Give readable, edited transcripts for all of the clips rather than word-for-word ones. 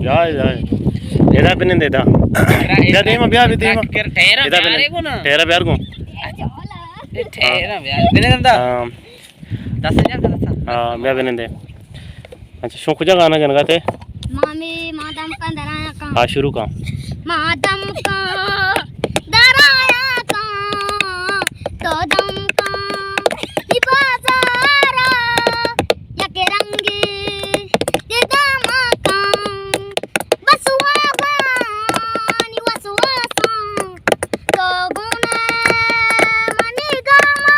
जा जा एदा पिन देदा जा देमा ब्याह भी देमा एदा पिन तेरा प्यार को ठेरा यार बिने दंदा हां 10000 का दसा हां ब्याह बिने दे अच्छा शो कुछ गाना जन गाते मामी मादम का दराया का हां शुरू का मादम का दराया का तो दम का बाजारा या के रंगी ये दामा का बसुआ बानी वसुआ सा तो गुने मनी गामा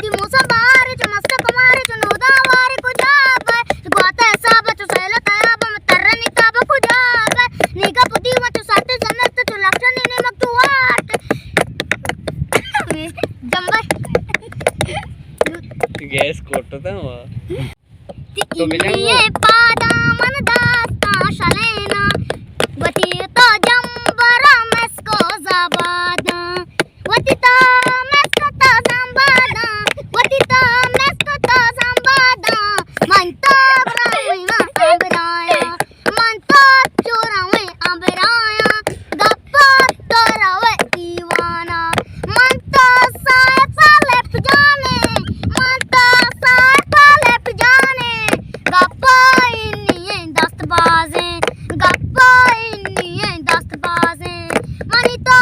कि मुसा बार जो मस्त कुमार जो नोदा वार को जाब गोता सब जो सैला तयाब म तरनी काब को जाब निगा पुदी व जो साथ जनत जो लक्षण ने मक्तुआट जंबा गैस कोटता हुआ तो ये पादा मन दास्ता शलेना वती तो जंबरा मेस्को जबादा वती तो मेस्को तो जंबादा वती तो मेस्को तो जंबादा मन तो ब्राइमा अबराया मन तो चोरावे अबराया गप्पा तोरावे दीवाना मन तो साए साले जाने मन तो साए साले जाने गप्पा इन्नी दस्तबाजे गप्पा इन्नी दस्तबाजे मनी तो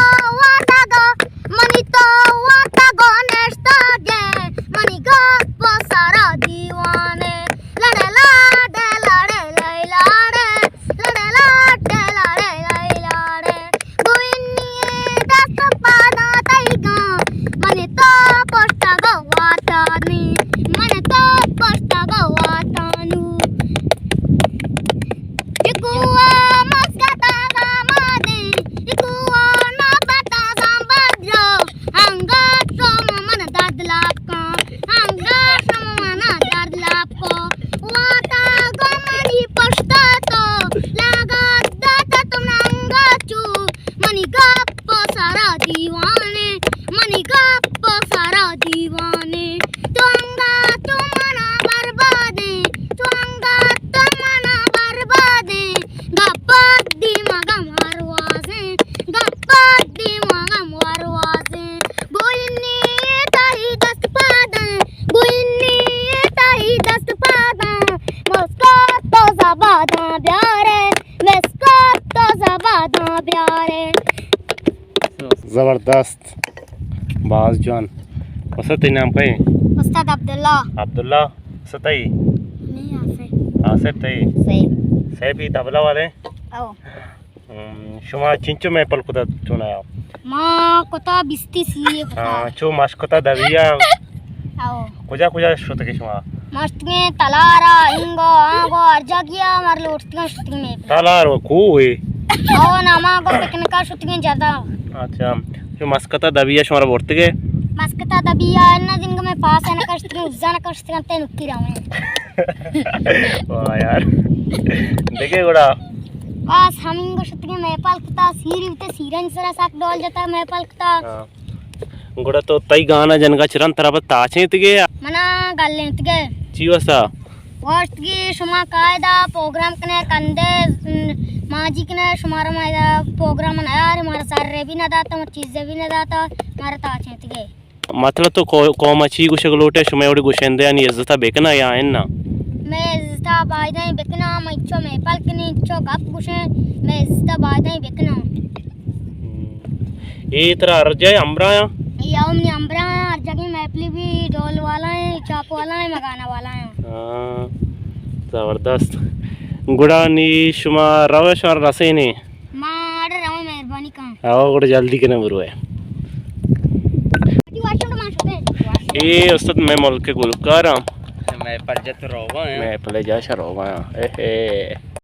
वाता गो नेस्ता गे मनी गप्पा सारा दीवाने लड़े लाडे लड़े लैलाडे लड़े लाडे लड़े लैलाडे गुइन्नी दस्तबादा तैगा मनी तो पोस्टा गो वातानी मनी तो पोस्टा गो वातानु Ikuwa maskata gamade, ikuwa na bata gambadro, hanga somo mana dadlapko, hanga somo mana dadlapko, wata gomani postato, laga data tumnanga chu, mani gappo sara diwane, mani gappo sara diwane, tuanga tumana barbade, tuanga tumana barbade, gappa di magam warwase, gappa di magam warwase, goyni tahi dast pada, goyni tahi dast pada, moska to zabada pyare, meska to zabada pyare. जबरदस्त बाज जान वसत नाम कहीं उस्ताद अब्दुल्ला अब्दुल्ला सतई नहीं आसे आसिफ तई सही सैफी तबला वाले ओ शुमा चिंचो में पलकुदा चुनाया माँ कोता बिस्ती सी चो मास्कोता दविया आओ कुजा कुजा शुत के शुमा मस्त में तलारा इंगो आगो अर्जा किया मार लोटती शुटिंग में तालार वो कू हुई ओ नामा को पिकनिक का शुटिंग ज्यादा अच्छा जो मास्कोता दविया शुमारा बोलते के मस्कता दबिया ना दिन को मैं पास है ना करती हूँ उज्जा ना करती हूँ तेन उक्की रामे वाह यार देखे गुड़ा बस हम इनको शुटिंग में पलकता सीरी उते सीरन सरा साक डोल जाता मैं पलकता गुड़ा तो तई गाना जनगा चिरन तरफ ताचे तिगे मना गाले तिगे चीवसा वर्स्ट की शुमा कायदा प्रोग्राम कने कंदे माजी कने शुमारा मायदा प्रोग्राम ना यार हमारा सारे भी ना दाता मत चीजें भी ना दाता हमारा ताचे तिगे मतलब तो कौम अच्छी कुछ गलोटे शुमे उड़ी गुशेंदे यानी इज्जता बेकना या है ना मैं इज्जता बायदा ही बेकना मैं इच्छो मैं पलकनी इच्छो गप गुशे मैं इज्जता बायदा ही बेकना ये तरह अर्जय अमराया याओ मनी अमरा अर्जा की मैपली भी ढोल वाला है चाप वाला है मगाना वाला है हां जबरदस्त गुड़ा नी शुमा रवेश और रसेनी मां अरे रवा मेहरबानी का आओ गुड़ा जल्दी के न बुरवे ये उस्ताद मैं मुल्क के गुलकार हूं मैं परजत रोवा है मैं पले जा शरोवा ए